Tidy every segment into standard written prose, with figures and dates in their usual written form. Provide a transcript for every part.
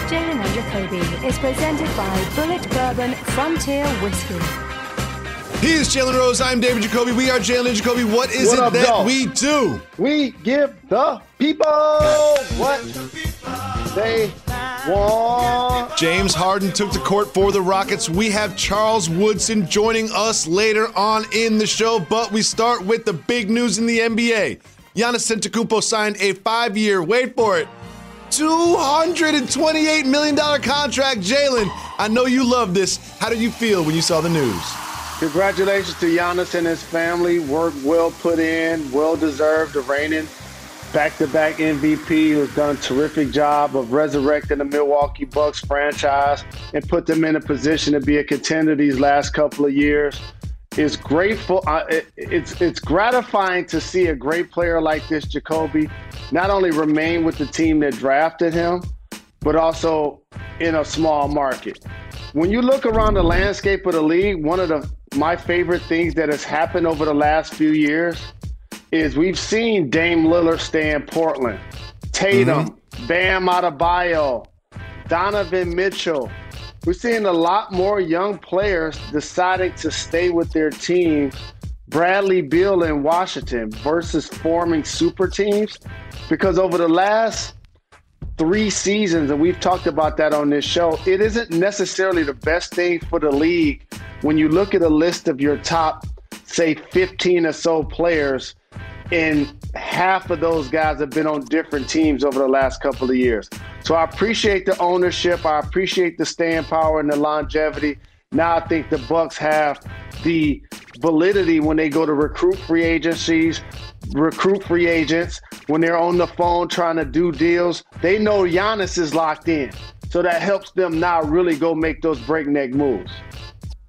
Jalen Jacoby is presented by Bullet Bourbon Frontier Whiskey. He is Jalen Rose. I'm David Jacoby. We are Jalen Jacoby. What is it that we do? We give the people what they want. James Harden took the court for the Rockets. We have Charles Woodson joining us later on in the show, but we start with the big news in the NBA. Giannis Antetokounmpo signed a 5-year, wait for it, $228 million contract. Jalen, I know you love this. How did you feel when you saw the news? Congratulations to Giannis and his family. Work well put in, well-deserved, the reigning back-to-back MVP, who's done a terrific job of resurrecting the Milwaukee Bucks franchise and put them in a position to be a contender these last couple of years. It's grateful. It's gratifying to see a great player like this, Jacoby, not only remain with the team that drafted him, but also in a small market. When you look around the landscape of the league, one of my favorite things that has happened over the last few years is we've seen Dame Lillard stay in Portland, Tatum, Bam Adebayo, Donovan Mitchell. We're seeing a lot more young players deciding to stay with their teams. Bradley Beal in Washington versus forming super teams, because over the last 3 seasons, and we've talked about that on this show, it isn't necessarily the best thing for the league when you look at a list of your top, say, 15 or so players, and half of those guys have been on different teams over the last couple of years. So I appreciate the ownership. I appreciate the staying power and the longevity. Now I think the Bucks have the validity when they go to recruit free agents, when they're on the phone trying to do deals. They know Giannis is locked in. So that helps them now really go make those breakneck moves.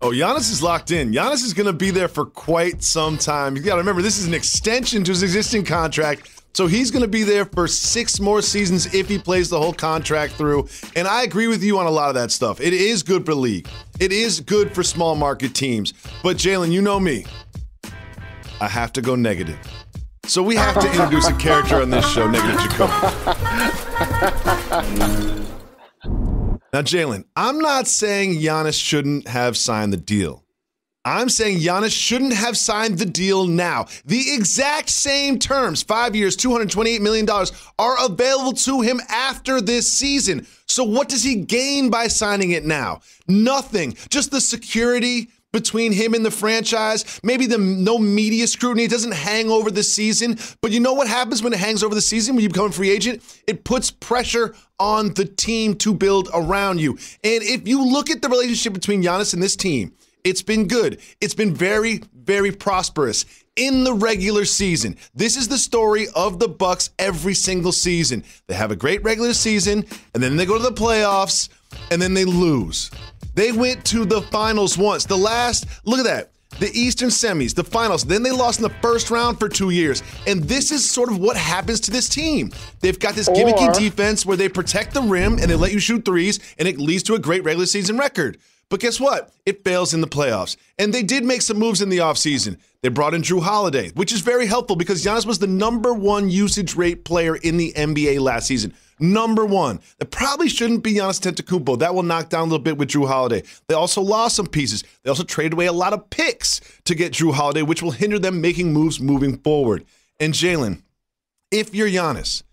Oh, Giannis is locked in. Giannis is going to be there for quite some time. You got to remember, this is an extension to his existing contract. So he's going to be there for 6 more seasons if he plays the whole contract through. And I agree with you on a lot of that stuff. It is good for the league. It is good for small market teams. But Jalen, you know me. I have to go negative. So we have to introduce a character on this show, Negative Jacoby. Now, Jalen, I'm not saying Giannis shouldn't have signed the deal. I'm saying Giannis shouldn't have signed the deal now. The exact same terms, 5 years, $228 million, are available to him after this season. So what does he gain by signing it now? Nothing. Just the security between him and the franchise, maybe no media scrutiny. It doesn't hang over the season. But you know what happens when it hangs over the season, when you become a free agent? It puts pressure on the team to build around you. And if you look at the relationship between Giannis and this team, it's been good. It's been very, very prosperous in the regular season. This is the story of the Bucks every single season. They have a great regular season, and then they go to the playoffs, and then they lose. They went to the finals once. Look at that. The Eastern semis, the finals. Then they lost in the first round for 2 years. And this is sort of what happens to this team. They've got this gimmicky defense where they protect the rim and they let you shoot threes, and it leads to a great regular season record. But guess what? It fails in the playoffs. And they did make some moves in the offseason. They brought in Drew Holiday, which is very helpful because Giannis was the #1 usage rate player in the NBA last season. #1. That probably shouldn't be Giannis Antetokounmpo. That will knock down a little bit with Drew Holiday. They also lost some pieces. They also traded away a lot of picks to get Drew Holiday, which will hinder them making moves moving forward. And Jalen, if you're Giannis,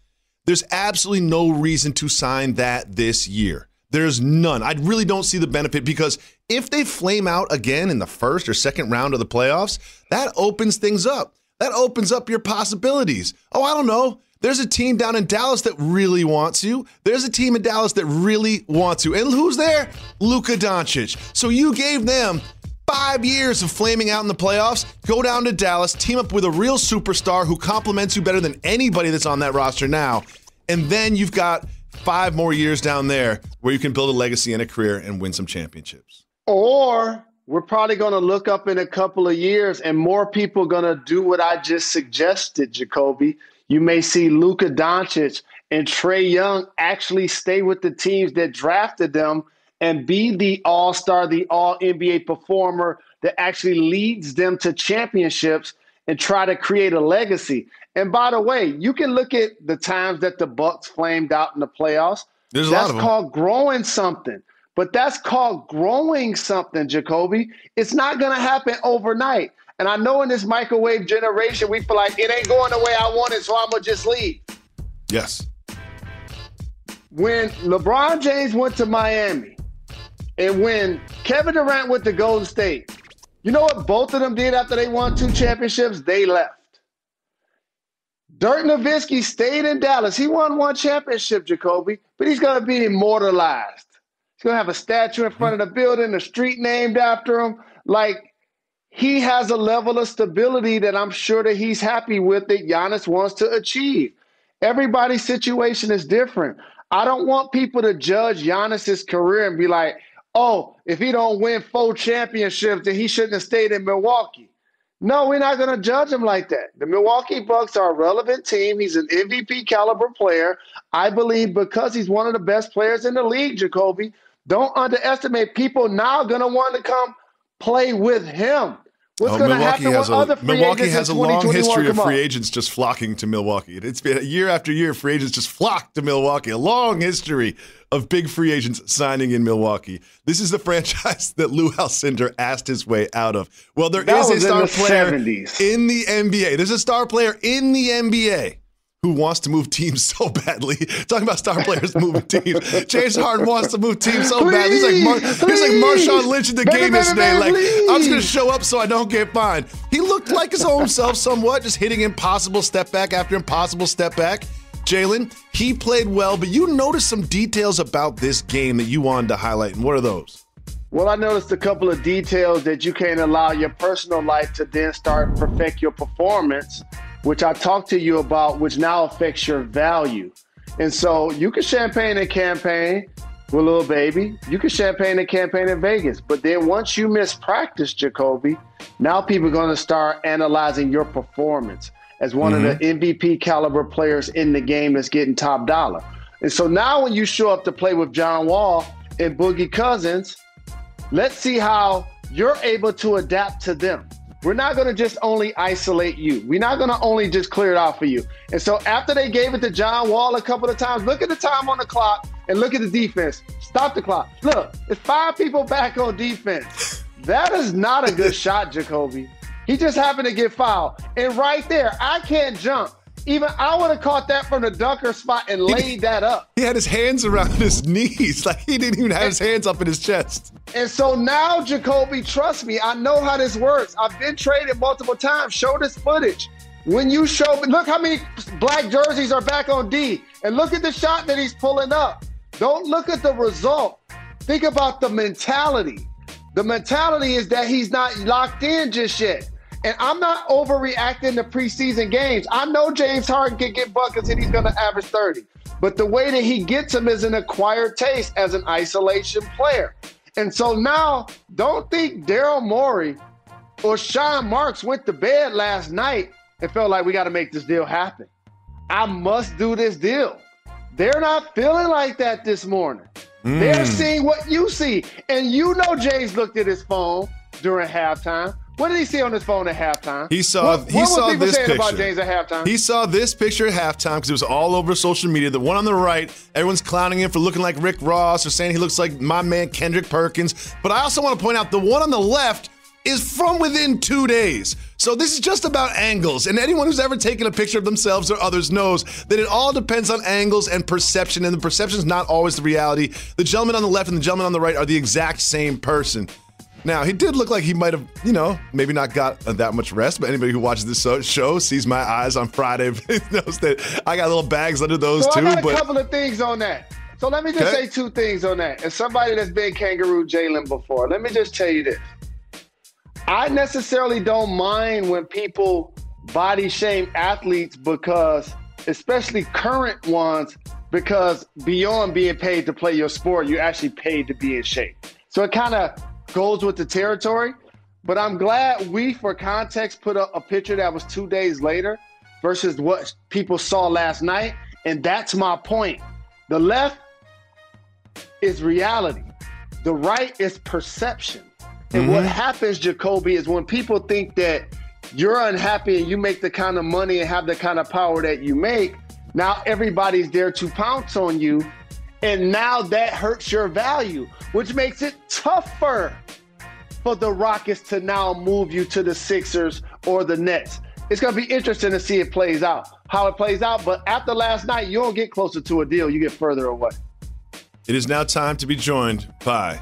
there's absolutely no reason to sign that this year. There's none. I really don't see the benefit because if they flame out again in the first or second round of the playoffs, that opens things up. That opens up your possibilities. Oh, I don't know. There's a team down in Dallas that really wants you. There's a team in Dallas that really wants you. And who's there? Luka Doncic. So you gave them 5 years of flaming out in the playoffs. Go down to Dallas, team up with a real superstar who complements you better than anybody that's on that roster now. And then you've got 5 more years down there where you can build a legacy and a career and win some championships. Or we're probably going to look up in a couple of years and more people are going to do what I just suggested, Jacoby. You may see Luka Doncic and Trae Young actually stay with the teams that drafted them and be the all-star, the all-NBA performer that actually leads them to championships and try to create a legacy. And by the way, you can look at the times that the Bucks flamed out in the playoffs. There's a lot of them. That's called growing something. But that's called growing something, Jacoby. It's not going to happen overnight. And I know in this microwave generation, we feel like it ain't going the way I want it, so I'm going to just leave. Yes. When LeBron James went to Miami and when Kevin Durant went to Golden State, you know what both of them did after they won 2 championships? They left. Dirk Nowitzki stayed in Dallas. He won 1 championship, Jacoby, but he's going to be immortalized. He's going to have a statue in front of the building, a street named after him. Like, he has a level of stability that I'm sure that he's happy with that Giannis wants to achieve. Everybody's situation is different. I don't want people to judge Giannis's career and be like, oh, if he don't win 4 championships, then he shouldn't have stayed in Milwaukee. No, we're not going to judge him like that. The Milwaukee Bucks are a relevant team. He's an MVP caliber player. I believe because he's one of the best players in the league, Jacoby. Don't underestimate people now going to want to come play with him. What's going to happen with other free Milwaukee agents has a in long 2021 history of come up? free agents just flocking to Milwaukee. It's been year after year, free agents just flock to Milwaukee. A long history of big free agents signing in Milwaukee. This is the franchise that Lou Alcindor asked his way out of. Well, there is a star player 70s. in the NBA. There's a star player in the NBA who wants to move teams so badly. Talking about star players moving teams. James Harden wants to move teams so badly. He's like Marshawn Lynch in the game yesterday. Like, I'm just going to show up so I don't get fined. He looked like his own self somewhat, just hitting impossible step back after impossible step back. Jalen, he played well, but you noticed some details about this game that you wanted to highlight, and what are those? Well, I noticed a couple of details that you can't allow your personal life to then start perfect your performance, which I talked to you about, which now affects your value. And so you can champagne and campaign with Lil Baby. You can champagne and campaign in Vegas. But then once you miss practice, Jacoby, now people are going to start analyzing your performance as one of the MVP caliber players in the game that's getting top dollar. And so now when you show up to play with John Wall and Boogie Cousins, let's see how you're able to adapt to them. We're not going to just only isolate you. We're not going to only just clear it out for you. And so after they gave it to John Wall a couple of times, look at the time on the clock and look at the defense. Stop the clock. Look, it's 5 people back on defense. That is not a good shot, Jacoby. He just happened to get fouled. And right there, I can't jump. Even I would have caught that from the dunker spot and laid that up. He had his hands around his knees. Like, he didn't even have his hands up in his chest. And so now, Jacoby, trust me, I know how this works. I've been traded multiple times. Show this footage. When you show, look how many black jerseys are back on D. And look at the shot that he's pulling up. Don't look at the result. Think about the mentality. The mentality is that he's not locked in just yet. And I'm not overreacting to preseason games. I know James Harden can get buckets and he's going to average 30. But the way that he gets them is an acquired taste as an isolation player. And so now, don't think Daryl Morey or Sean Marks went to bed last night and felt like we got to make this deal happen. I must do this deal. They're not feeling like that this morning. They're seeing what you see. And you know James looked at his phone during halftime. What did he see on his phone at halftime? He saw this picture about James at halftime? He saw this picture at halftime because it was all over social media. The one on the right, everyone's clowning him for looking like Rick Ross or saying he looks like my man Kendrick Perkins. But I also want to point out the one on the left is from within 2 days. So this is just about angles. And anyone who's ever taken a picture of themselves or others knows that it all depends on angles and perception. And the perception is not always the reality. The gentleman on the left and the gentleman on the right are the exact same person. Now, he did look like he might have, maybe not got that much rest, but anybody who watches this show sees my eyes on Friday knows that I got little bags under those too. I got a couple of things on that. So let me just say 2 things on that. As somebody that's been Kangaroo Jalen before, let me just tell you this. I necessarily don't mind when people body shame athletes because, especially current ones, because beyond being paid to play your sport, you're actually paid to be in shape. So it kind of goes with the territory, but I'm glad we, for context, put up a picture that was 2 days later versus what people saw last night, and that's my point. The left is reality. The right is perception. And what happens, Jacoby, is when people think that you're unhappy and you make the kind of money and have the kind of power that you make, now everybody's there to pounce on you And now that hurts your value, which makes it tougher for the Rockets to now move you to the Sixers or the Nets. It's going to be interesting to see how it plays out. But after last night, you don't get closer to a deal. You get further away. It is now time to be joined by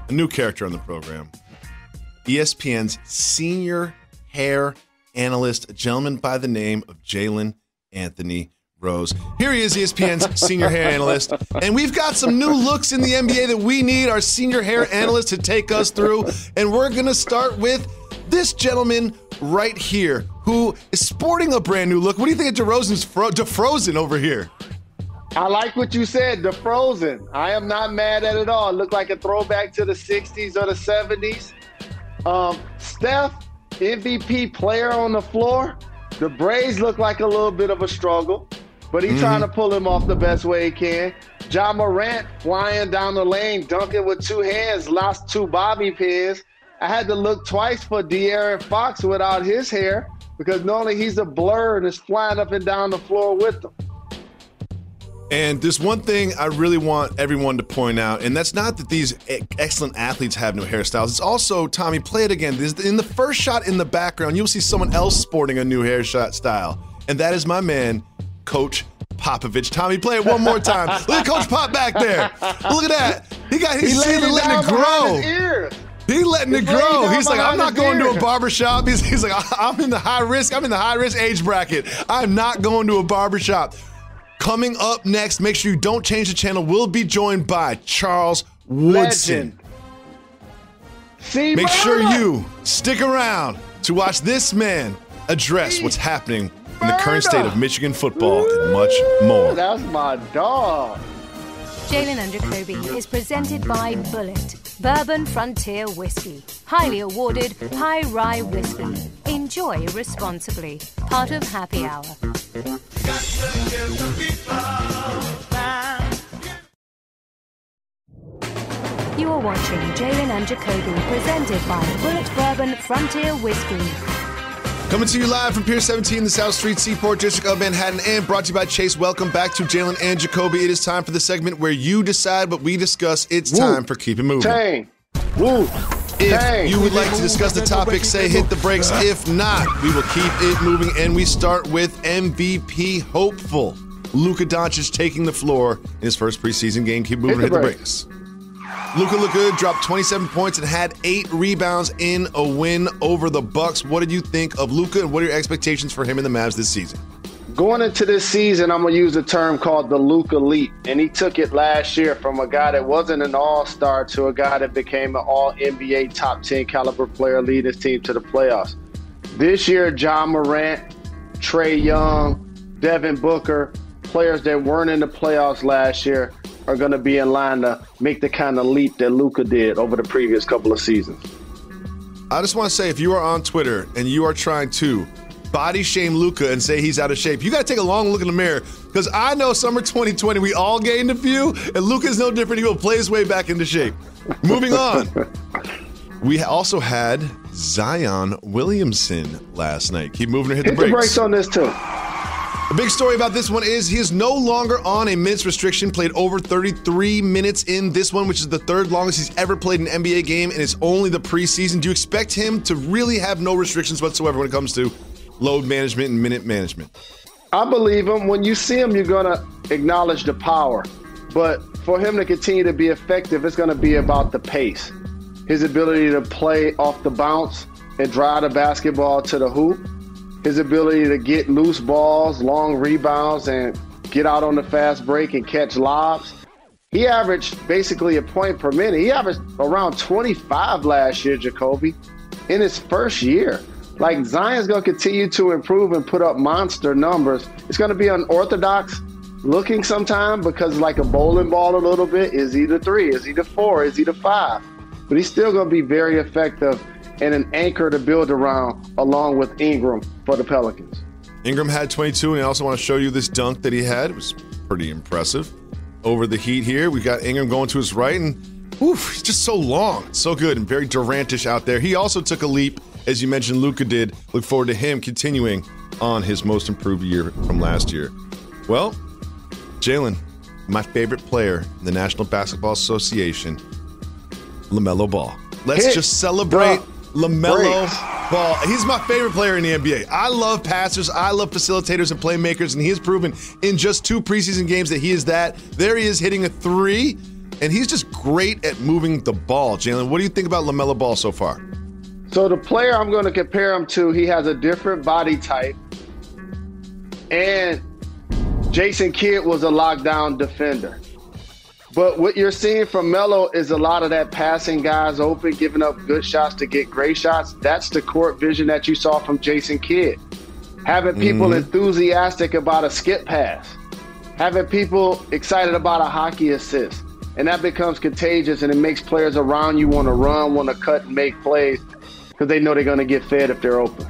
a new character on the program, ESPN's senior hair analyst, a gentleman by the name of Jalen Anthony Rose. Here he is, ESPN's senior hair analyst. And we've got some new looks in the NBA that we need our senior hair analyst to take us through. And we're going to start with this gentleman right here who is sporting a brand new look. What do you think of DeRozan's DeFrozen over here? I like what you said, DeFrozen. I am not mad at it all. It looked like a throwback to the 60s or the 70s. Steph, MVP player on the floor. The braids look like a little bit of a struggle, but he's trying to pull him off the best way he can. Ja Morant flying down the lane, dunking with two hands, lost two bobby pins. I had to look twice for De'Aaron Fox without his hair because normally he's a blur and is flying up and down the floor with them. And there's one thing I really want everyone to point out, and that's not that these excellent athletes have new hairstyles. It's also, Tommy, play it again. In the first shot in the background, you'll see someone else sporting a new hairshot style, and that is my man, Coach Popovich. Tommy, play it one more time. Look at Coach Pop back there. Look at that. He's letting it grow. He's letting it grow. He's like, I'm not going to a barbershop. He's like, I'm in the high risk age bracket. I'm not going to a barbershop. Coming up next, make sure you don't change the channel. We'll be joined by Charles Woodson. Make sure you stick around to watch this man address what's happening in the current state of Michigan football and much more. That's my dog. Jalen Jacoby is presented by Bullet, Bourbon Frontier Whiskey. Highly awarded high rye whiskey. Enjoy responsibly. Part of Happy Hour. You are watching Jalen Jacoby, presented by Bullet Bourbon Frontier Whiskey. Coming to you live from Pier 17 in the South Street Seaport District of Manhattan, and brought to you by Chase. Welcome back to Jalen and Jacoby. It is time for the segment where you decide what we discuss. It's time for Keep It Moving. If you would like to discuss the topic, say hit the brakes. If not, we will keep it moving. And we start with MVP hopeful Luka Doncic taking the floor in his first preseason game. Keep moving, hit the brakes. Luka looked good, dropped 27 points and had 8 rebounds in a win over the Bucks. What did you think of Luka, and what are your expectations for him and the Mavs this season? Going into this season, I'm going to use a term called the Luka leap. And he took it last year from a guy that wasn't an all-star to a guy that became an all-NBA top 10 caliber player, lead his team to the playoffs. This year, Ja Morant, Trae Young, Devin Booker, players that weren't in the playoffs last year, are going to be in line to make the kind of leap that Luka did over the previous couple of seasons. I just want to say, if you are on Twitter and you are trying to body shame Luka and say he's out of shape, you got to take a long look in the mirror, because I know summer 2020 we all gained a few, and Luka is no different. He will play his way back into shape. Moving on. We also had Zion Williamson last night. Keep moving or hit the brakes. Hit the brakes on this too. The big story about this one is he is no longer on a minutes restriction, played over 33 minutes in this one, which is the third longest he's ever played an NBA game, and it's only the preseason. Do you expect him to really have no restrictions whatsoever when it comes to load management and minute management? I believe him. When you see him, you're going to acknowledge the power. But for him to continue to be effective, it's going to be about the pace. His ability to play off the bounce and drive the basketball to the hoop. His ability to get loose balls, long rebounds, and get out on the fast break and catch lobs. He averaged basically a point per minute. He averaged around 25 last year, Jacoby, in his first year. Like, Zion's going to continue to improve and put up monster numbers. It's going to be unorthodox looking sometime because like a bowling ball a little bit. Is he the 3? Is he the 4? Is he the 5? But he's still going to be very effective and an anchor to build around, along with Ingram for the Pelicans. Ingram had 22, and I also want to show you this dunk that he had. It was pretty impressive. Over the Heat here, we got Ingram going to his right, and he's just so long, so good, and very Durant-ish out there. He also took a leap, as you mentioned, Luka did. Look forward to him continuing on his most improved year from last year. Well, Jalen, my favorite player in the National Basketball Association, LaMelo Ball. Let's just celebrate LaMelo Ball. He's my favorite player in the NBA. I love passers, I love facilitators and playmakers, and he has proven in just 2 preseason games that he is that. There he is hitting a 3, and he's just great at moving the ball. Jalen, what do you think about LaMelo Ball so far? So the player I'm going to compare him to, he has a different body type. And Jason Kidd was a lockdown defender. But what you're seeing from Melo is a lot of that passing guys open, giving up good shots to get great shots. That's the court vision that you saw from Jason Kidd. Having people enthusiastic about a skip pass. Having people excited about a hockey assist. And that becomes contagious, and it makes players around you want to run, want to cut and make plays because they know they're going to get fed if they're open.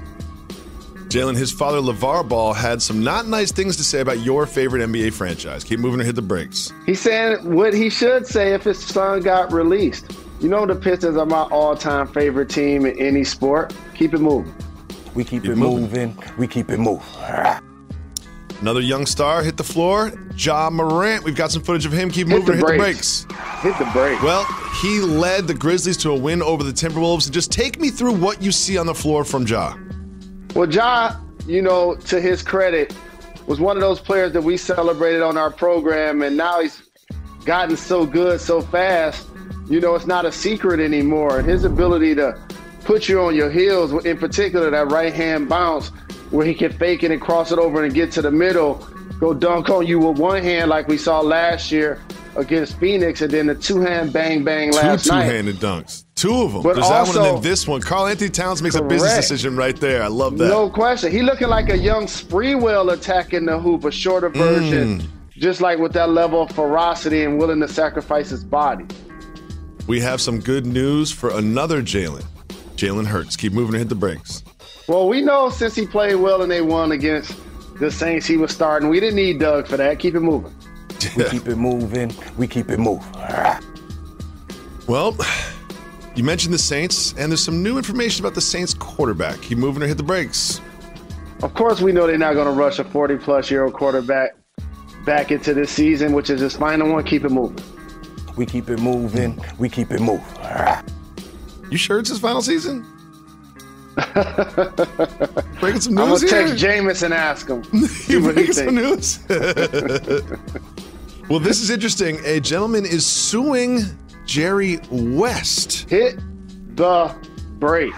Jalen, his father, LeVar Ball, had some not nice things to say about your favorite NBA franchise. Keep moving or hit the brakes. He's saying what he should say if his son got released. You know the Pistons are my all-time favorite team in any sport. Keep it moving. We keep it moving. We keep it moving. Another young star hit the floor, Ja Morant. We've got some footage of him. Keep moving or hit the brakes. Hit the brakes. Well, he led the Grizzlies to a win over the Timberwolves. Just take me through what you see on the floor from Ja. Well, Ja, you know, to his credit, was one of those players that we celebrated on our program, and now he's gotten so good so fast, you know, it's not a secret anymore. And his ability to put you on your heels, in particular that right-hand bounce, where he can fake it and cross it over and get to the middle, go dunk on you with one hand like we saw last year against Phoenix, and then the two-hand bang-bang last night. 2 two-handed dunks. 2 of them. But There's also, that one and then this one. Karl Anthony Towns makes a business decision right there. I love that. No question. He looking like a young Spreewell attacking the hoop, a shorter version, just like with that level of ferocity and willing to sacrifice his body. We have some good news for another Jalen. Jalen Hurts. Keep moving and hit the brakes. Well, we know since he played well and they won against the Saints, he was starting. We didn't need Doug for that. Keep it moving. We keep it moving. We keep it moving. Well, you mentioned the Saints, and there's some new information about the Saints quarterback. Keep moving or hit the brakes. Of course, we know they're not going to rush a 40-plus-year-old quarterback back into this season, which is his final one. Keep it moving. We keep it moving. We keep it moving. You sure it's his final season? Breaking some news. I'm going to here? text Jameis and ask him. You breaking some news? Well, this is interesting. A gentleman is suing Jerry West. Hit the brakes.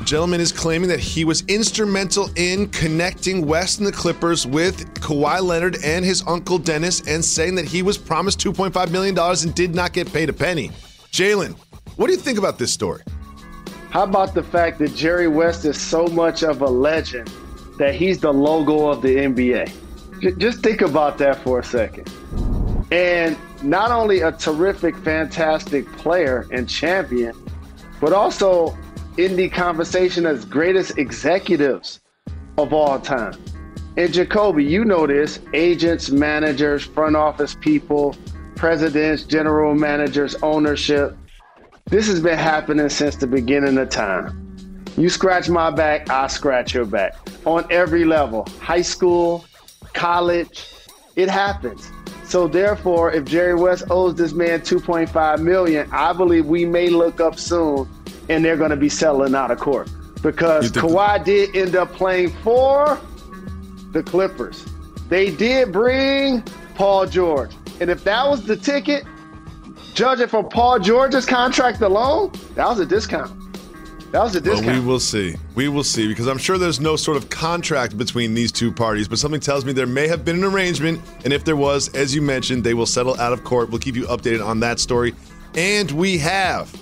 The gentleman is claiming that he was instrumental in connecting West and the Clippers with Kawhi Leonard and his uncle Dennis, and saying that he was promised $2.5 million and did not get paid a penny. Jalen, what do you think about this story? How about the fact that Jerry West is so much of a legend that he's the logo of the NBA? Just think about that for a second. And not only a terrific, fantastic player and champion, but also in the conversation as greatest executives of all time. And Jacoby, you know this, agents, managers, front office people, presidents, general managers, ownership. This has been happening since the beginning of time. You scratch my back, I scratch your back. On every level, high school, college, it happens. So therefore, if Jerry West owes this man $2.5 million, I believe we may look up soon and they're going to be settling out of court, because Kawhi did end up playing for the Clippers. They did bring Paul George. And if that was the ticket, judging from Paul George's contract alone, that was a discount. That was a discount. Well, we will see. We will see, because I'm sure there's no sort of contract between these two parties, but something tells me there may have been an arrangement, and if there was, as you mentioned, they will settle out of court. We'll keep you updated on that story. And we have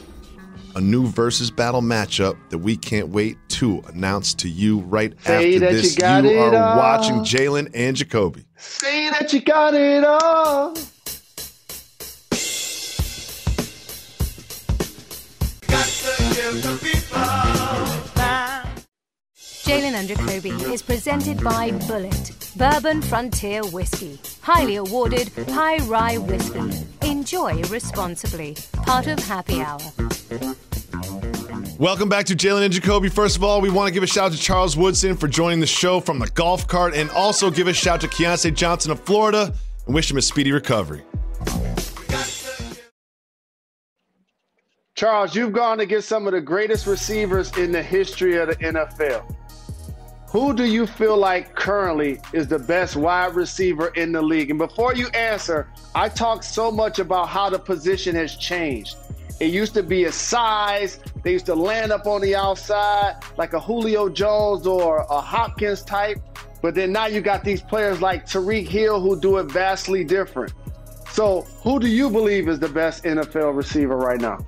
a new versus battle matchup that we can't wait to announce to you right after this. You are watching Jalen and Jacoby. Say that you got it all. Jalen and Jacoby is presented by Bullet, Bourbon Frontier Whiskey. Highly awarded, high rye whiskey. Enjoy responsibly. Part of Happy Hour. Welcome back to Jalen and Jacoby. First of all, we want to give a shout out to Charles Woodson for joining the show from the golf cart, and also give a shout out to Keontae Johnson of Florida and wish him a speedy recovery. Charles, you've gone against some of the greatest receivers in the history of the NFL. Who do you feel like currently is the best wide receiver in the league? And before you answer, I talk so much about how the position has changed. It used to be a size. They used to land up on the outside like a Julio Jones or a Hopkins type. But then now you got these players like Tyreek Hill who do it vastly different. So who do you believe is the best NFL receiver right now?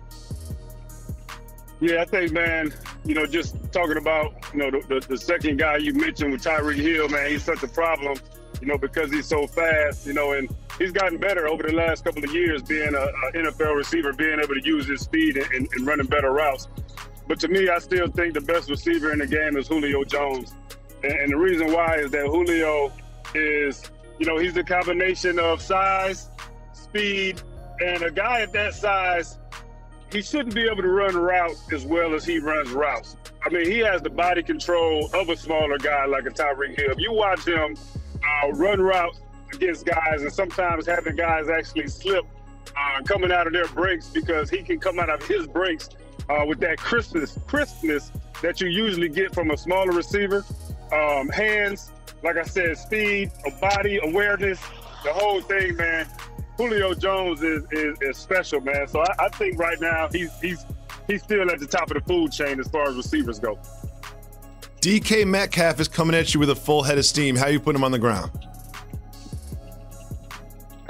Yeah, I think, man, just talking about, the second guy you mentioned with Tyreek Hill, man, he's such a problem, because he's so fast, and he's gotten better over the last couple of years being an NFL receiver, being able to use his speed and running better routes. But to me, I still think the best receiver in the game is Julio Jones. And the reason why is that Julio is, he's a combination of size, speed, and a guy at that size, he shouldn't be able to run routes as well as he runs routes. I mean, he has the body control of a smaller guy like a Tyreek Hill. If you watch him run routes against guys and sometimes having guys actually slip coming out of their breaks because he can come out of his breaks with that crispness that you usually get from a smaller receiver. Hands, like I said, speed, body, awareness, the whole thing, man. Julio Jones is special, man. So I think right now he's still at the top of the food chain as far as receivers go. DK Metcalf is coming at you with a full head of steam. How you put him on the ground?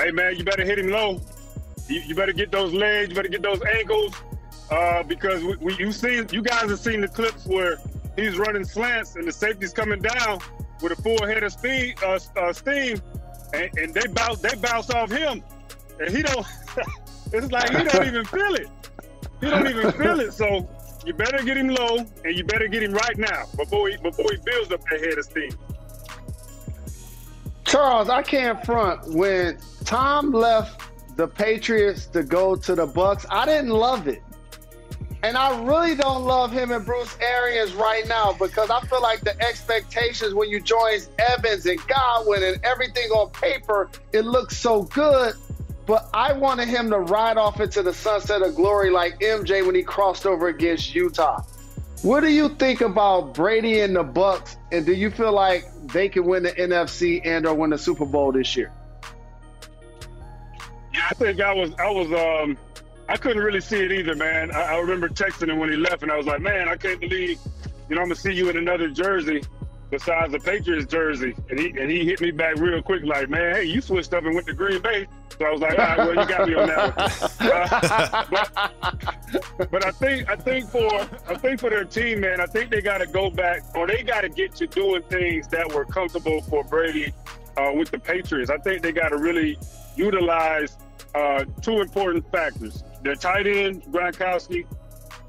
Hey, man, you better hit him low. You better get those legs. You better get those ankles because you guys have seen the clips where he's running slants and the safety's coming down with a full head of steam, and they bounce off him. And he don't, it's like he don't even feel it. He don't even feel it. So you better get him low and you better get him right now before he builds up that head of steam. Charles, I can't front. When Tom left the Patriots to go to the Bucs, I didn't love it. And I really don't love him and Bruce Arians right now because I feel like the expectations when you join Evans and Godwin and everything on paper, it looks so good. But I wanted him to ride off into the sunset of glory like MJ when he crossed over against Utah. What do you think about Brady and the Bucs? And do you feel like they can win the NFC and or win the Super Bowl this year? Yeah, I think I couldn't really see it either, man. I remember texting him when he left, and I was like, man, I can't believe, I'm going to see you in another jersey besides the Patriots jersey. And he hit me back real quick like, man, hey, you switched up and went to Green Bay. So I was like, all right, well, you got me on that one. But I think for their team, man, I think they got to go back, or they got to get to doing things that were comfortable for Brady with the Patriots. I think they got to really utilize two important factors: their tight end, Gronkowski,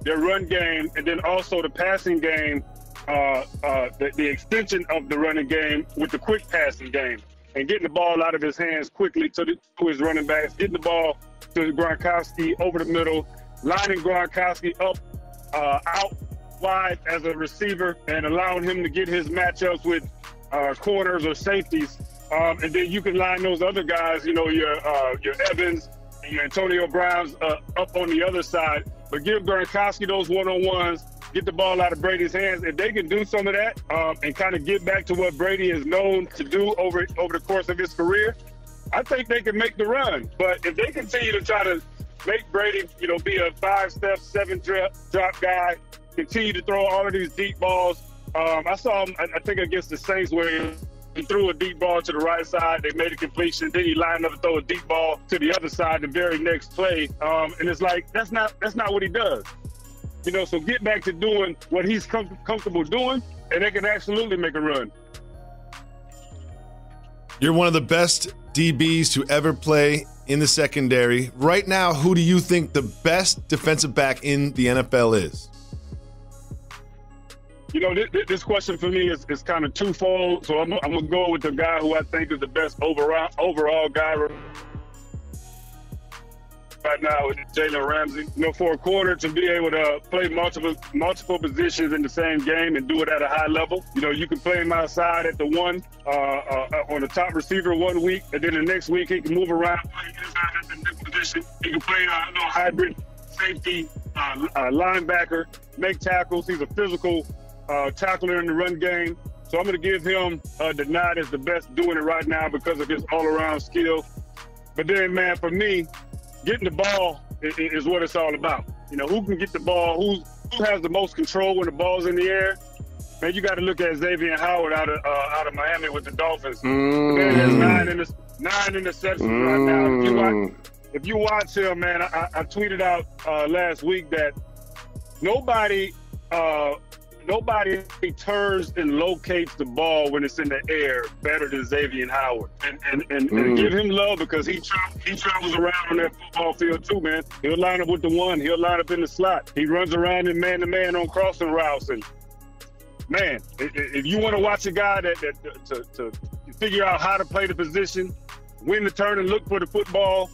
their run game, and then also the passing game, the extension of the running game with the quick passing game and getting the ball out of his hands quickly to his running backs, getting the ball to Gronkowski over the middle, lining Gronkowski up out wide as a receiver and allowing him to get his matchups with corners or safeties. And then you can line those other guys, your Evans and your Antonio Browns up on the other side. But give Gronkowski those one-on-ones, get the ball out of Brady's hands. If they can do some of that and kind of get back to what Brady is known to do over the course of his career, I think they can make the run. But if they continue to try to make Brady, be a 5-step, 7-drop guy, continue to throw all of these deep balls. I saw him, I think, against the Saints where he threw a deep ball to the right side. They made a completion. Then he lined up and throw a deep ball to the other side the very next play. And it's like, that's not what he does. So get back to doing what he's comfortable doing, and they can absolutely make a run. You're one of the best DBs to ever play in the secondary. Right now, who do you think the best defensive back in the NFL is? This question for me is kind of twofold. So I'm going to go with the guy who I think is the best overall guy right now with Jalen Ramsey. You know, for a quarter to be able to play multiple positions in the same game and do it at a high level. You know, you can play him outside at the one, on the top receiver 1 week, and then the next week he can move around, play inside at the next position. He can play a hybrid safety, linebacker, make tackles. He's a physical tackler in the run game. So I'm going to give him the nod as the best doing it right now because of his all-around skill. But then, man, for me, getting the ball is what it's all about. You know, who can get the ball, who has the most control when the ball's in the air. Man, you got to look at Xavier Howard out of Miami with the Dolphins. Man has 9 interceptions right now. If you watch him, man, I tweeted out last week that nobody turns and locates the ball when it's in the air better than Xavier Howard. And give him love because he travels around on that football field too, man. He'll line up with the one. He'll line up in the slot. He runs around in man-to-man on crossing routes. And, man, if you want to watch a guy to figure out how to play the position, win the turn and look for the football,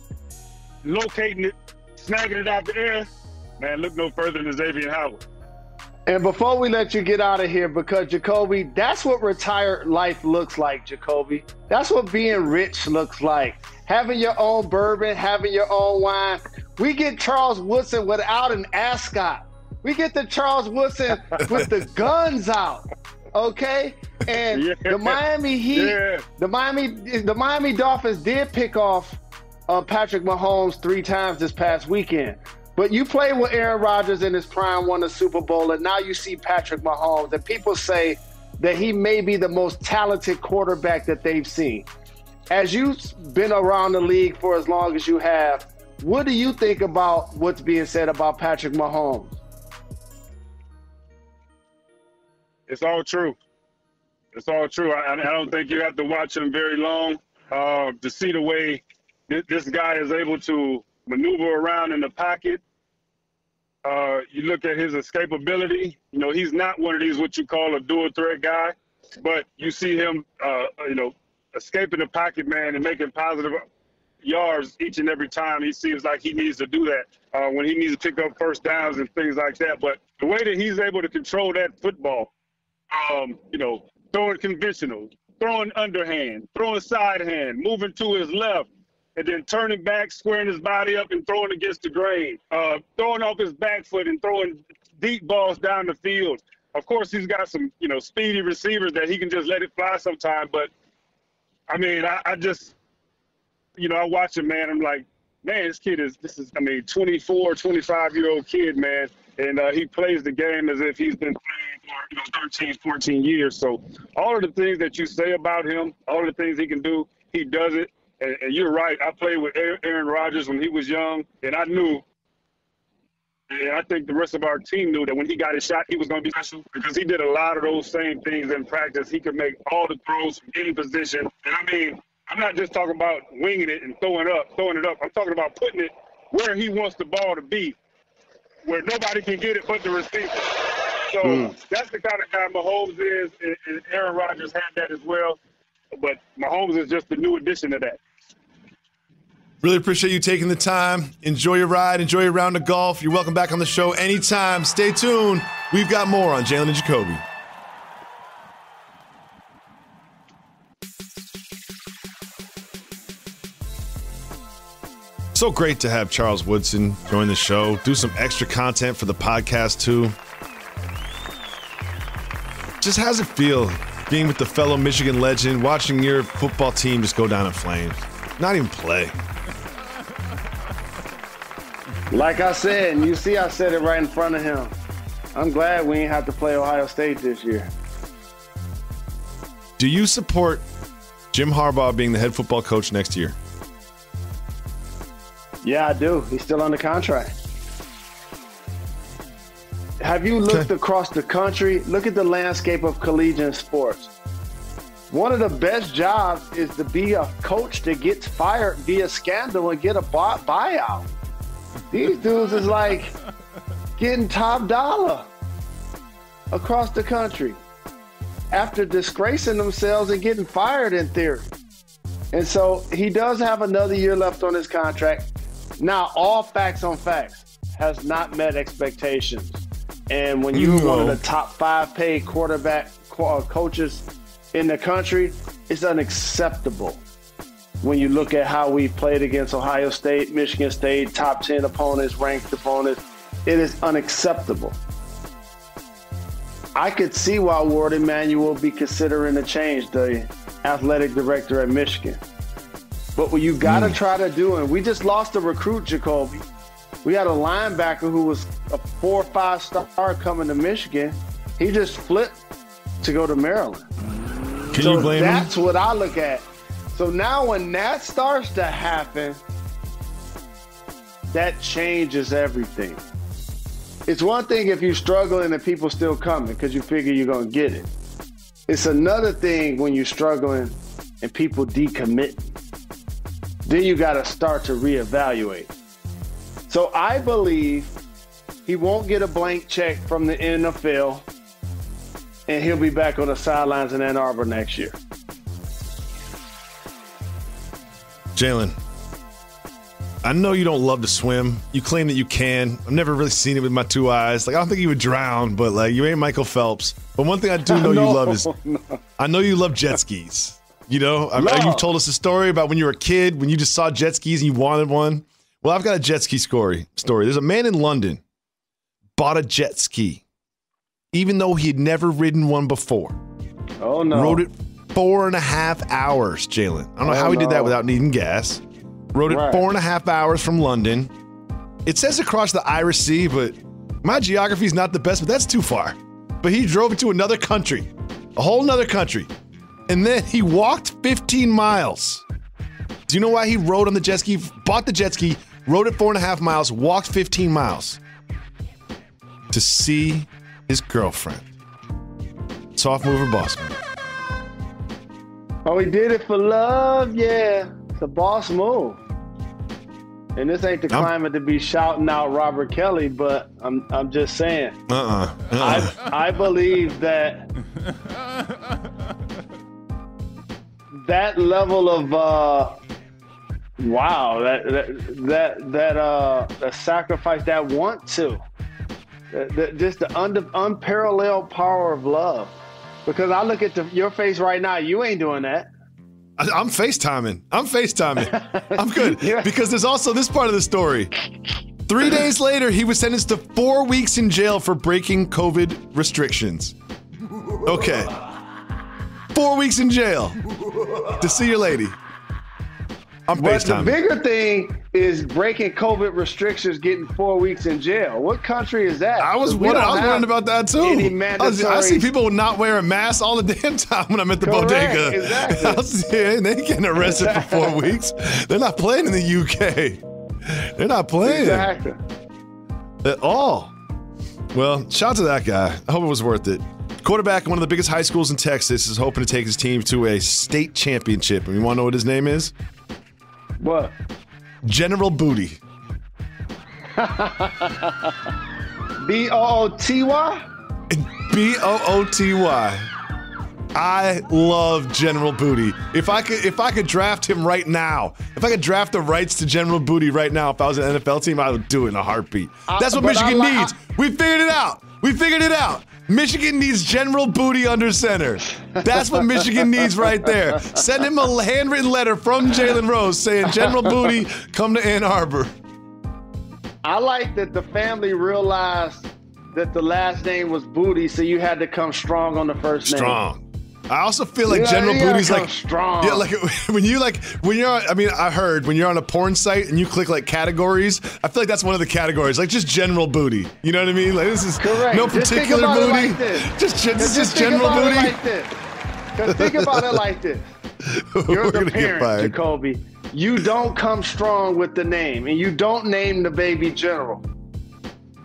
locating it, snagging it out the air, man, look no further than Xavier Howard. And before we let you get out of here, because Jacoby, that's what retired life looks like, Jacoby. That's what being rich looks like. Having your own bourbon, having your own wine. We get Charles Woodson without an ascot. We get the Charles Woodson with the guns out. Okay? And the Miami Heat, the Miami Dolphins did pick off Patrick Mahomes 3 times this past weekend. But you played with Aaron Rodgers in his prime, won the Super Bowl, and now you see Patrick Mahomes, and people say that he may be the most talented quarterback that they've seen. As you've been around the league for as long as you have, what do you think about what's being said about Patrick Mahomes? It's all true. It's all true. I don't think you have to watch him very long to see the way this guy is able to maneuver around in the pocket. You look at his escapability. You know, he's not one of these what you call a dual threat guy, but you see him, escaping the pocket, man, and making positive yards each and every time. He seems like he needs to do that when he needs to pick up first downs and things like that. But the way that he's able to control that football, throwing conventional, throwing underhand, throwing side hand, moving to his left, and then turning back, squaring his body up and throwing against the grain, throwing off his back foot and throwing deep balls down the field. Of course, he's got some, speedy receivers that he can just let it fly sometime. But, I mean, I just, I watch him, man. I'm like, man, this kid is 24, 25-year-old kid, man. And he plays the game as if he's been playing for, 13, 14 years. So all of the things that you say about him, all of the things he can do, he does it. And you're right. I played with Aaron Rodgers when he was young, and I knew, and I think the rest of our team knew that when he got his shot, he was going to be special because he did a lot of those same things in practice. He could make all the throws from any position. And, I mean, I'm not just talking about winging it and throwing it up. I'm talking about putting it where he wants the ball to be, where nobody can get it but the receiver. So that's the kind of guy Mahomes is, and Aaron Rodgers had that as well. But Mahomes is just the new addition to that. Really appreciate you taking the time. Enjoy your ride. Enjoy your round of golf. You're welcome back on the show anytime. Stay tuned. We've got more on Jalen and Jacoby. So great to have Charles Woodson join the show. Do some extra content for the podcast, too. Just how's it feel being with the fellow Michigan legend, watching your football team just go down in flames? Not even play. Like I said, and you see I said it right in front of him. I'm glad we ain't have to play Ohio State this year. Do you support Jim Harbaugh being the head football coach next year? Yeah, I do. He's still under contract. Have you looked across the country? Look at the landscape of collegiate sports. One of the best jobs is to be a coach that gets fired via scandal and get a buyout. These dudes is like getting top dollar across the country after disgracing themselves and getting fired in theory. And so he does have another year left on his contract. Now, all facts on facts has not met expectations. And when you're one of the top 5 paid quarterback coaches in the country, it's unacceptable. When you look at how we played against Ohio State, Michigan State, top 10 opponents, ranked opponents, it is unacceptable. I could see why Ward Emanuel be considering a change, the athletic director at Michigan. But what you got to try to do, and we just lost a recruit, Jacoby. We had a linebacker who was a 4 or 5 star coming to Michigan. He just flipped to go to Maryland. Can you blame him? That's what I look at. So now when that starts to happen, that changes everything. It's one thing if you're struggling and people still coming because you figure you're going to get it. It's another thing when you're struggling and people decommit. Then you got to start to reevaluate. So I believe he won't get a blank check from the NFL, and he'll be back on the sidelines in Ann Arbor next year. Jalen, I know you don't love to swim. You claim that you can. I've never really seen it with my 2 eyes. Like, I don't think you would drown, but like, you ain't Michael Phelps. But one thing I do know you love is, I know you love jet skis. You know, you've told us a story about when you were a kid, when you just saw jet skis and you wanted one. Well, I've got a jet ski story. There's a man in London bought a jet ski, even though he had never ridden one before. Oh, no. Rode it 4.5 hours, Jalen. I don't know how he did that without needing gas. Rode it 4.5 hours from London. It says across the Irish Sea, but my geography is not the best, but that's too far. But he drove it to another country, a whole nother country. And then he walked 15 miles. Do you know why he rode on the jet ski? Bought the jet ski, rode it 4.5 miles, walked 15 miles to see his girlfriend. Soft mover boss man. Oh, he did it for love, yeah. It's a boss move. And this ain't the climate to be shouting out Robert Kelly, but I'm just saying. I believe that that level of that sacrifice, that want to, just the unparalleled power of love. Because I look at your face right now, you ain't doing that. I'm FaceTiming. I'm good. Yeah. Because there's also this part of the story. 3 days later, he was sentenced to 4 weeks in jail for breaking COVID restrictions. Okay. 4 weeks in jail to see your lady. I'm FaceTiming. But the bigger thing is breaking COVID restrictions, getting 4 weeks in jail. What country is that? I was wondering about that too. I see people not wearing masks all the damn time when I'm at the bodega. Exactly. They getting arrested for 4 weeks. They're not playing in the UK. They're not playing. Exactly. At all. Well, shout out to that guy. I hope it was worth it. Quarterback at one of the biggest high schools in Texas is hoping to take his team to a state championship. And you want to know what his name is? What? General Booty. B-O-O-T-Y? B-O-O-T-Y. I love General Booty. If I could draft him right now, if I could draft the rights to General Booty right now, if I was an NFL team, I would do it in a heartbeat. That's what Michigan needs. We figured it out. Michigan needs General Booty under center. That's what Michigan needs right there. Send him a handwritten letter from Jalen Rose saying, General Booty, come to Ann Arbor. I like that the family realized that the last name was Booty, so you had to come strong on the first name. Strong. I also feel like General Booty's like strong. Yeah, like when you're on, I mean, I heard when you're on a porn site and you click like categories, I feel like that's one of the categories, like just General Booty. You know what I mean? Like this is correct. No particular booty. Like just General Booty. Because think about it like this. You're the parent, Jacoby. You don't come strong with the name, and you don't name the baby General.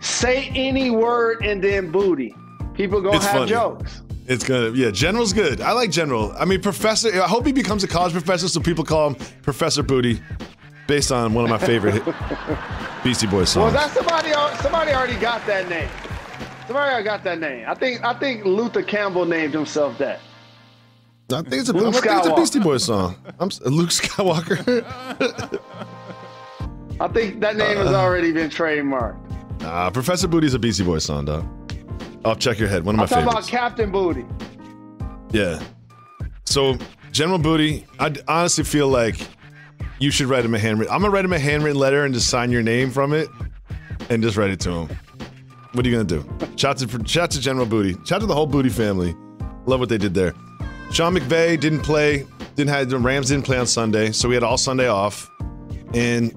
Say any word and then Booty. People gonna have funny. Jokes. It's good. Yeah, General's good. I like General. I mean, Professor, I hope he becomes a college professor so people call him Professor Booty based on one of my favorite Beastie Boys songs. Well, somebody already got that name. Somebody already got that name. I think Luther Campbell named himself that. I think it's a Beastie Boys song. Luke Skywalker. I think that name has already been trademarked. Professor Booty's a Beastie Boys song, dog. I'll check your head. One of my favorites. I'm favorites. talking about Captain Booty. Yeah. So, General Booty, I honestly feel like you should write him a handwritten. I'm going to write him a handwritten letter and just sign your name from it and just write it to him. What are you going to do? Shout to General Booty. Shout to the whole Booty family. Love what they did there. Sean McVay didn't play. The Rams didn't play on Sunday, so we had all Sunday off. And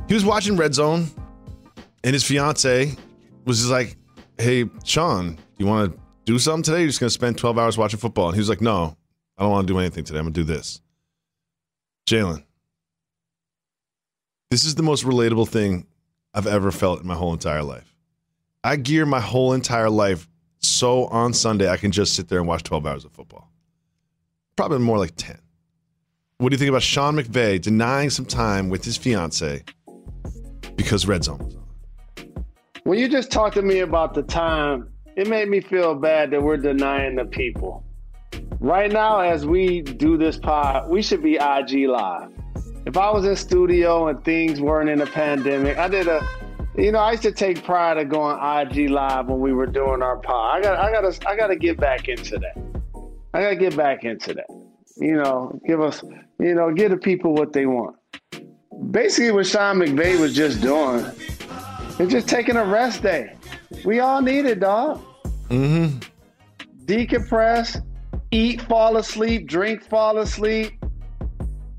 he was watching Red Zone, and his fiance was just like, hey, Sean, you want to do something today? You're just going to spend 12 hours watching football. And he was like, no, I don't want to do anything today. I'm going to do this. Jalen, this is the most relatable thing I've ever felt in my whole entire life. I gear my whole entire life so on Sunday I can just sit there and watch 12 hours of football. Probably more like 10. What do you think about Sean McVay denying some time with his fiance because Red Zone was on? When you just talked to me about the time, it made me feel bad that we're denying the people. Right now, as we do this pod, we should be IG Live. If I was in studio and things weren't in a pandemic, I used to take pride of going IG Live when we were doing our pod. I gotta get back into that. I gotta get back into that. Give the people what they want. Basically, what Sean McVay was just doing is just taking a rest day. We all need it, dog. Mm-hmm. Decompress, eat, fall asleep, drink, fall asleep,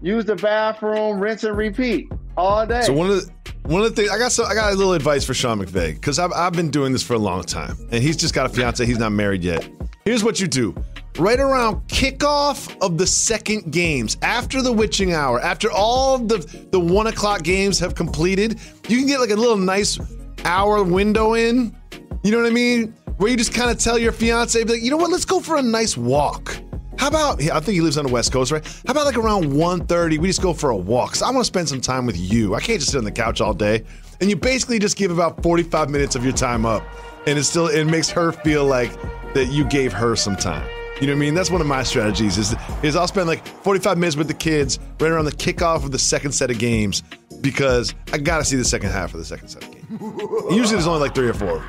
use the bathroom, rinse and repeat all day. So one of the things I got a little advice for Sean McVay because I've been doing this for a long time, and he's just got a fiance. He's not married yet. Here's what you do. Right around kickoff of the second games, after the witching hour, after all the 1 o'clock games have completed, you can get like a little nice hour window in. You know what I mean? Where you just kind of tell your fiance, be like, you know what? Let's go for a nice walk. How about, I think he lives on the West Coast, right? How about like around 1:30, we just go for a walk? Because I want to spend some time with you. I can't just sit on the couch all day. And you basically just give about 45 minutes of your time up. And it makes her feel like that you gave her some time. You know what I mean? That's one of my strategies is I'll spend like 45 minutes with the kids right around the kickoff of the second set of games because I got to see the second half of the second set of games. Usually there's only like 3 or 4.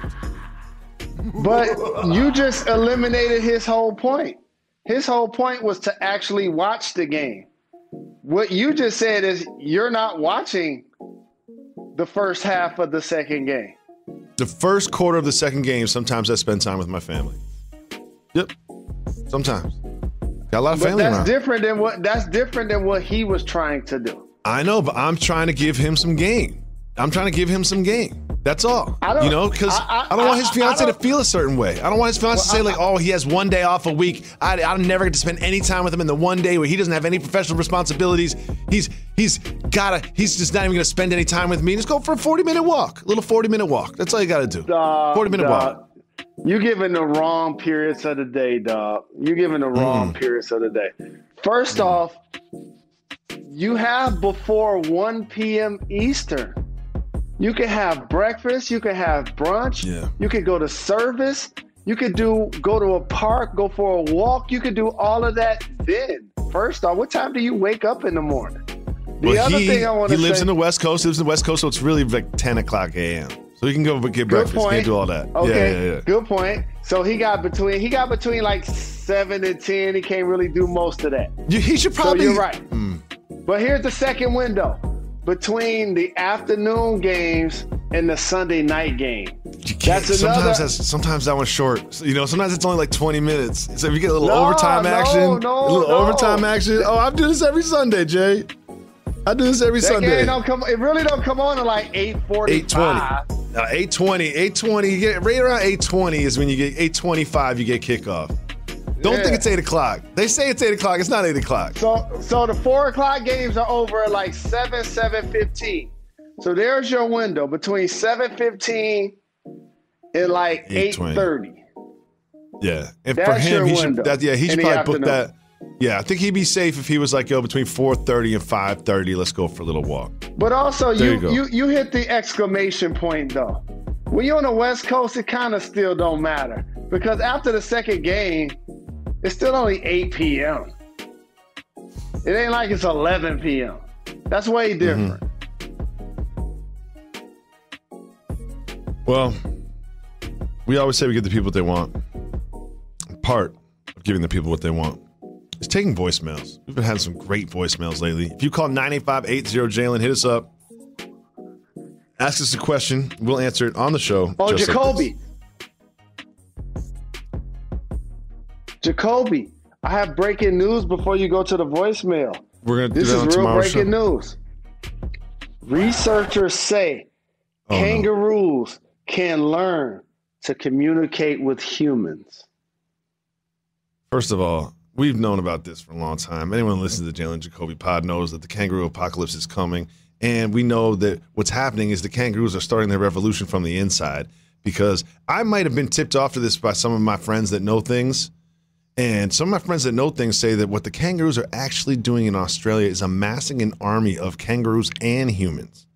But you just eliminated his whole point. His whole point was to actually watch the game. What you just said is you're not watching the first half of the second game. The first quarter of the second game, sometimes I spend time with my family. Yep. Sometimes. Got a lot of family around. That's different than what he was trying to do. I know, but I'm trying to give him some game. That's all. Because I don't want his fiance to feel a certain way. I don't want his fiance to say like, oh, he has one day off a week. I never get to spend any time with him in the one day where he doesn't have any professional responsibilities. He's just not even going to spend any time with me. Just go for a 40-minute walk, a little 40-minute walk. That's all you got to do. 40-minute walk. You're giving the wrong periods of the day, dog. You're giving the wrong periods of the day. First off, you have before 1 p.m. Eastern. You can have breakfast. You can have brunch. Yeah. You can go to service. You could go to a park, go for a walk. You could do all of that then. First off, what time do you wake up in the morning? He lives in the West Coast, so it's really like 10 o'clock a.m. So he can go get breakfast. He can't do all that. Okay, yeah. Good point. So he got between like 7 and 10. He can't really do most of that. He should probably. So you're right. But here's the second window. Between the afternoon games and the Sunday night game. Sometimes that one's short. Sometimes it's only like 20 minutes. So if you get a little overtime action. Oh, I do this every Sunday, Jay. I do this every Sunday. It really don't come on at like 8:45. 8:20. You get right around 8:20 is when you get 8:25. You get kickoff. Don't think it's 8 o'clock. They say it's 8 o'clock. It's not 8 o'clock. So the 4 o'clock games are over at like 7:15. So there's your window between 7:15 and like 8:30. Yeah, and for him, he should probably book that. Yeah, I think he'd be safe if he was like, between 4:30 and 5:30, let's go for a little walk. But also, you hit the exclamation point, though. When you're on the West Coast, it kind of still don't matter. Because after the second game, it's still only 8 p.m. It ain't like it's 11 p.m. That's way different. Well, we always say we give the people what they want. Part of giving the people what they want is taking voicemails. We've been having some great voicemails lately. If you call 985-80-JALEN, hit us up. Ask us a question. We'll answer it on the show. Oh, just Jacoby. Like Jacoby, I have breaking news before you go to the voicemail. We're going to do This that on is real tomorrow's breaking show. news. Researchers say kangaroos can learn to communicate with humans. First of all, we've known about this for a long time. Anyone who listens to the Jalen Jacoby pod knows that the kangaroo apocalypse is coming. And we know that what's happening is the kangaroos are starting their revolution from the inside, because I might have been tipped off to this by some of my friends that know things. And some of my friends that know things say that what the kangaroos are actually doing in Australia is amassing an army of kangaroos and humans.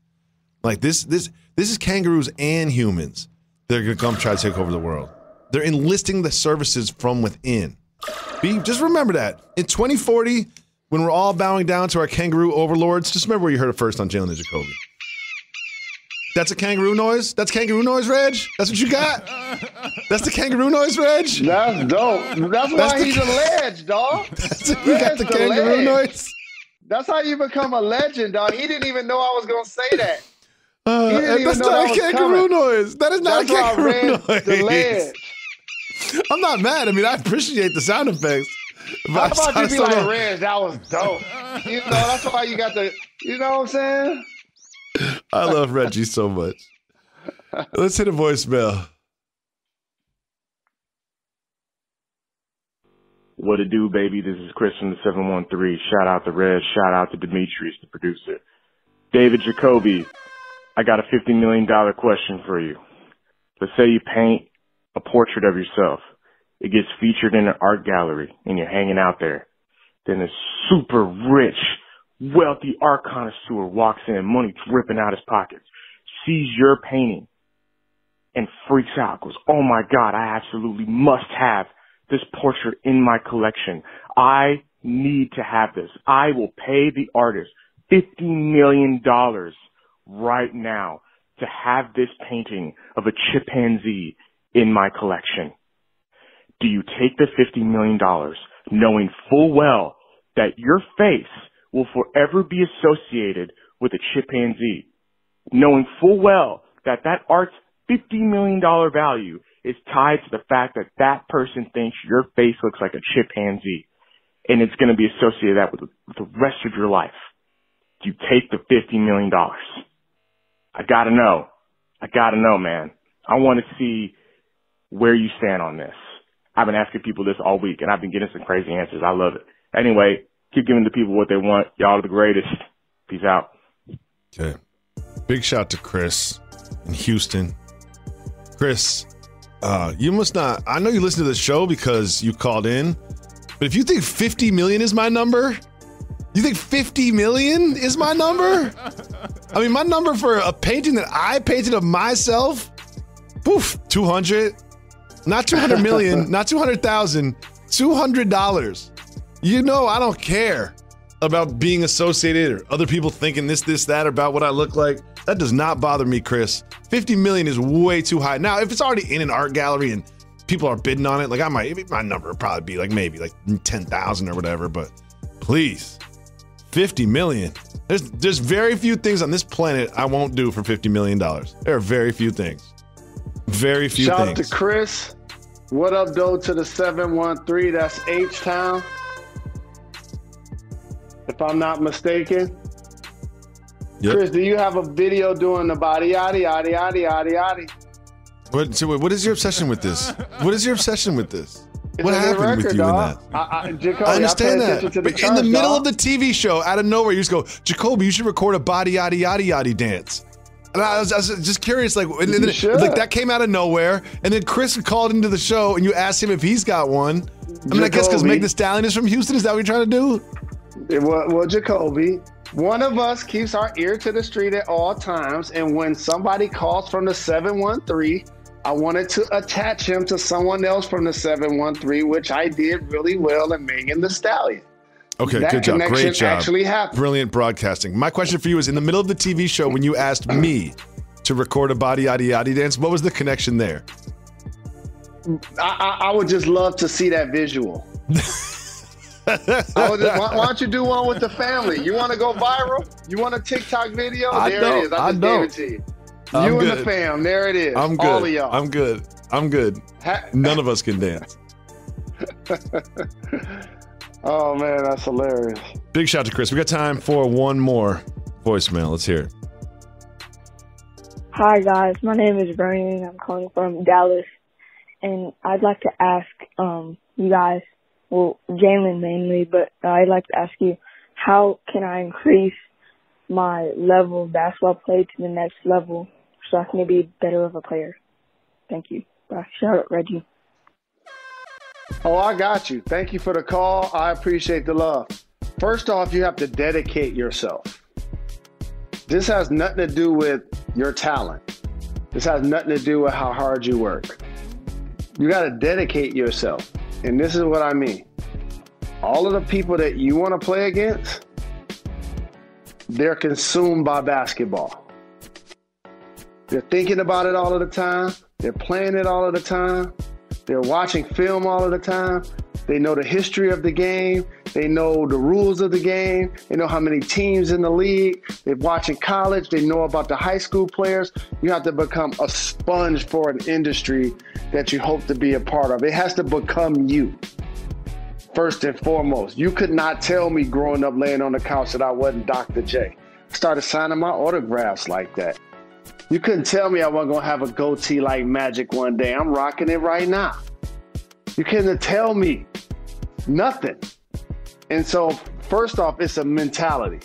Like this is kangaroos and humans. They're going to come try to take over the world. They're enlisting the services from within. Just remember that. In 2040, when we're all bowing down to our kangaroo overlords, just remember where you heard it first on Jalen and Jacoby. That's a kangaroo noise? That's kangaroo noise, Reg? That's what you got? That's the kangaroo noise, Reg? That's dope. That's why he's a legend, dog. You got the kangaroo noise? That's how you become a legend, dog. He didn't even know I was going to say that. That's not a kangaroo noise. That is not a kangaroo noise. The ledge. I'm not mad. I mean, I appreciate the sound effects. How about you be like, Reg, that was dope. You know, that's why you got the, you know what I'm saying? I love Reggie so much. Let's hit a voicemail. What it do, baby? This is Chris from the 713. Shout out to Reg. Shout out to Demetrius, the producer. David Jacoby, I got a $50 million question for you. Let's say you paint a portrait of yourself. It gets featured in an art gallery and you're hanging out there. Then a super rich, wealthy art connoisseur walks in, money dripping out his pockets, sees your painting and freaks out, goes, oh my God, I absolutely must have this portrait in my collection. I need to have this. I will pay the artist $50 million right now to have this painting of a chimpanzee in my collection. Do you take the $50 million knowing full well that your face will forever be associated with a chimpanzee, knowing full well that that art's $50 million value is tied to the fact that that person thinks your face looks like a chimpanzee, and it's going to be associated with the rest of your life? Do you take the $50 million? I got to know, man. I want to see where you stand on this. I've been asking people this all week, and I've been getting some crazy answers. I love it. Anyway, keep giving the people what they want. Y'all are the greatest. Peace out. Okay. Big shout to Chris in Houston. Chris, you must not, I know you listen to the show because you called in, but if you think 50 million is my number, you think 50 million is my number? I mean, my number for a painting that I painted of myself, poof, 200, not 200 million, not 200,000, $200. You know, I don't care about being associated or other people thinking this, that about what I look like. That does not bother me, Chris. 50 million is way too high. Now, if it's already in an art gallery and people are bidding on it, like my number would probably be like maybe like 10,000 or whatever, but please, 50 million. There's very few things on this planet I won't do for $50 million. There are very few things. Very few things. Shout out to Chris. What up, though, to the 713? That's H-Town, if I'm not mistaken. Yep. Chris, do you have a video doing the body yaddy yaddy yaddy yaddy yaddy? What is your obsession with this? What is your obsession with this? What It's a happened record, with you dog. in that? Jacoby, I understand pay that. attention to the But in the charts, middle dog. of the TV show, out of nowhere, you just go, Jacoby, you should record a body yaddy yaddy yaddy dance. And I was just curious, like, and then, like that came out of nowhere, and then Chris called into the show, and you asked him if he's got one. I mean, I guess because Meg Thee Stallion is from Houston. Is that what you're trying to do? Well, Jacoby, one of us keeps our ear to the street at all times, and when somebody calls from the 713, I wanted to attach him to someone else from the 713, which I did really well in Megan Thee Stallion. Okay, That good job. Great connection job. actually happened. Brilliant broadcasting. My question for you is, in the middle of the TV show, when you asked me to record a body yaddy yaddy dance? What was the connection there? I would just love to see that visual. Why don't you do one with the family? You want to go viral? You want a TikTok video? There it is. I just gave it to you. You and the fam. There it is. I'm good. All of y'all. I'm good. None of us can dance. Oh, man, that's hilarious. Big shout to Chris. We got time for one more voicemail. Let's hear it. Hi, guys. My name is Brian. I'm calling from Dallas. And I'd like to ask you guys, well, Jalen mainly, but I'd like to ask you, how can I increase my level of basketball play to the next level so I can be better of a player? Thank you. Bye. Shout out, Reggie. Oh, I got you. Thank you for the call. I appreciate the love. First off, you have to dedicate yourself. This has nothing to do with your talent. This has nothing to do with how hard you work. You got to dedicate yourself. And this is what I mean. All of the people that you want to play against, they're consumed by basketball. They're thinking about it all of the time. They're playing it all of the time. They're watching film all of the time. They know the history of the game. They know the rules of the game. They know how many teams in the league. They're watching college. They know about the high school players. You have to become a sponge for an industry that you hope to be a part of. It has to become you, first and foremost. You could not tell me growing up laying on the couch that I wasn't Dr. J. I started signing my autographs like that. You couldn't tell me I wasn't going to have a goatee like Magic one day. I'm rocking it right now. You couldn't tell me nothing. And so, first off, it's a mentality.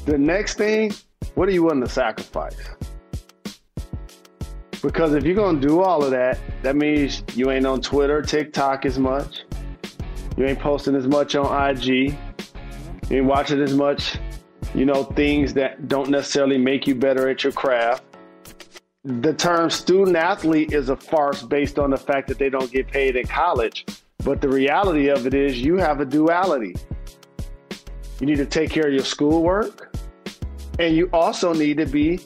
The next thing, what are you willing to sacrifice? Because if you're going to do all of that, that means you ain't on Twitter, TikTok as much. You ain't posting as much on IG. You ain't watching as much, things that don't necessarily make you better at your craft. The term student athlete is a farce based on the fact that they don't get paid in college. But the reality of it is you have a duality. You need to take care of your schoolwork, and you also need to be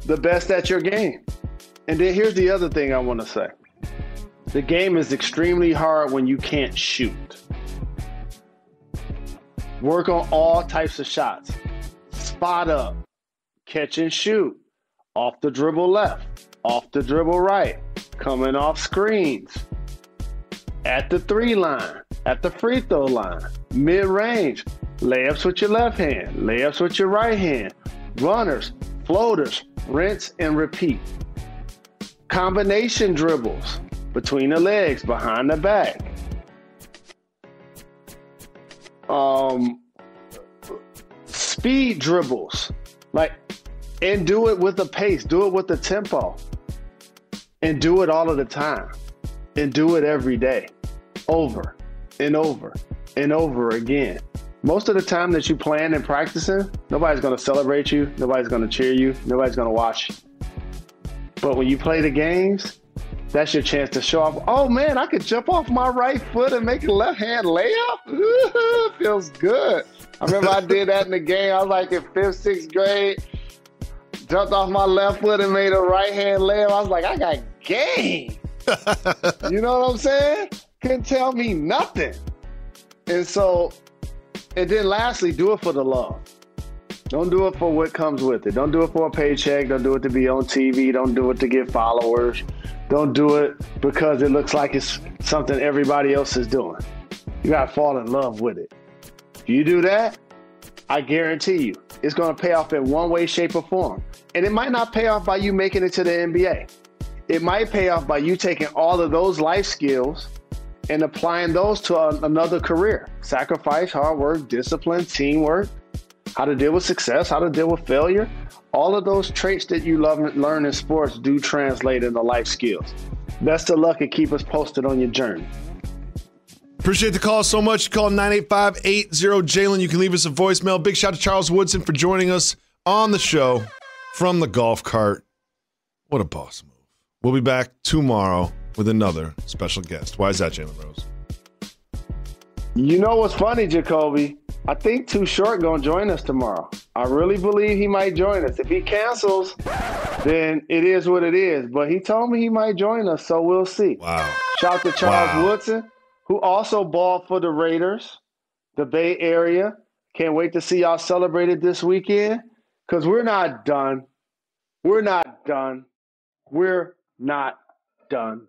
the best at your game. And then here's the other thing I want to say. The game is extremely hard when you can't shoot. Work on all types of shots. Spot up, catch and shoot, off the dribble left, off the dribble right, coming off screens, at the 3 line, at the free throw line, mid-range, layups with your left hand, layups with your right hand, runners, floaters, rinse and repeat. Combination dribbles between the legs, behind the back. Speed dribbles, and do it with a pace, do it with the tempo, and do it all of the time, and do it every day, over and over and over again. Most of the time that you playing and practicing, nobody's going to celebrate you, nobody's going to cheer you, nobody's going to watch you. But when you play the games, that's your chance to show off. Oh man, I could jump off my right foot and make a left hand layup. Ooh, feels good. I remember I did that in the game. I was like in 5th, 6th grade. Jumped off my left foot and made a right hand layup. I was like, I got game. You know what I'm saying? Couldn't tell me nothing. And then lastly, do it for the love. Don't do it for what comes with it. Don't do it for a paycheck. Don't do it to be on TV. Don't do it to get followers. Don't do it because it looks like it's something everybody else is doing. You got to fall in love with it. If you do that, I guarantee you, it's going to pay off in one way, shape, or form. And it might not pay off by you making it to the NBA. It might pay off by you taking all of those life skills and applying those to another career. Sacrifice, hard work, discipline, teamwork, how to deal with success, how to deal with failure. All of those traits that you learn in sports do translate into life skills. Best of luck and keep us posted on your journey. Appreciate the call so much. Call 985-80-JALEN. You can leave us a voicemail. Big shout to Charles Woodson for joining us on the show from the golf cart. What a boss move. We'll be back tomorrow with another special guest. Why is that, Jalen Rose? You know what's funny, Jacoby? I think Too Short going to join us tomorrow. I really believe he might join us. If he cancels, then it is what it is. But he told me he might join us, so we'll see. Wow. Shout out to Charles Woodson, who also balled for the Raiders, the Bay Area. Can't wait to see y'all celebrate it this weekend, because we're not done. We're not done. We're not done.